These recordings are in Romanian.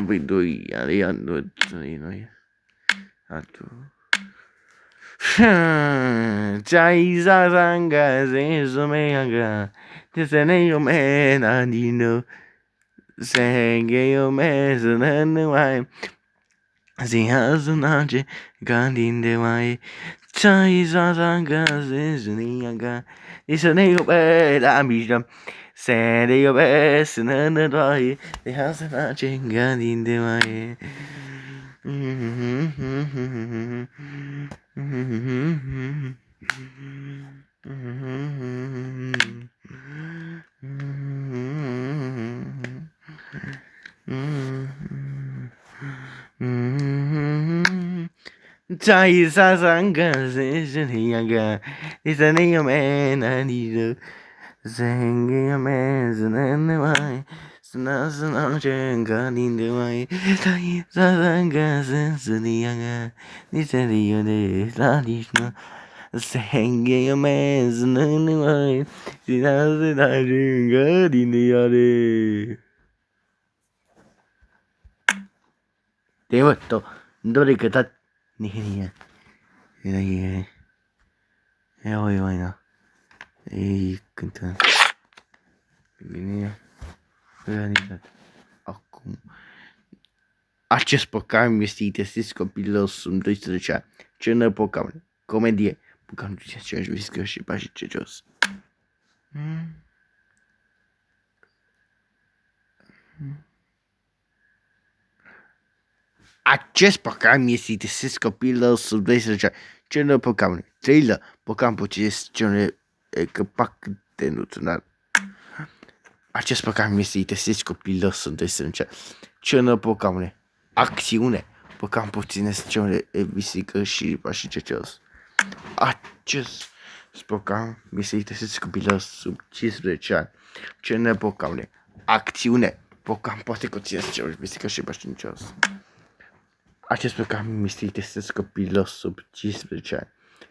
Poi doi, aliando, noi. Chai sa sanga se someaga, tisane yo me na dino, senge yo me sunane wai, si hazunache gandinde wai. Chai sa sanga se someaga, tisane yo me na dino, senge yo me sunane wai, si hazunache gandinde wai. Chai sa sanga se shiniyaga, isane yo me na nido, senge yo me sunane wai, suna chenga ninde wai. Chai sa sanga se shiniyaga, isane yo de la nishna, senge yo me sunane wai, suna chenga ninde yare. Devo dove che ta ni oi na kunta bine organizat acum acest program este testit copilul sunt 12 ani. Ce ne program? Comedie. Program de ce aș viscă și pași ce jos. Acest program este testit copilul sub 12 ani. Ce ne program? Trailer. Program procesiune capac de nutrițional. Acest program este testit copilul sub 12 ani. Ce ne program? Acțiune. Program procesiune bisică și pași ce jos. Acest program este testit copilul sub 15 ani. Ce ne program? Acțiune. Program poate conține bisică și pași ce jos. Acest program este testat copilul sub 15 ani.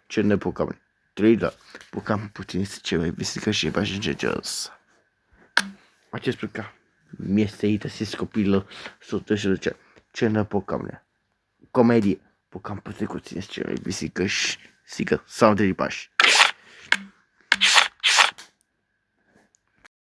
Ce ne program? Trailer. Program puțin să ce bisică și pași ce jos. Acest program este testat copilul sub 12 ani. Ce ne program? Comedie. Program puțin să ce bisică și sigă sau de pași.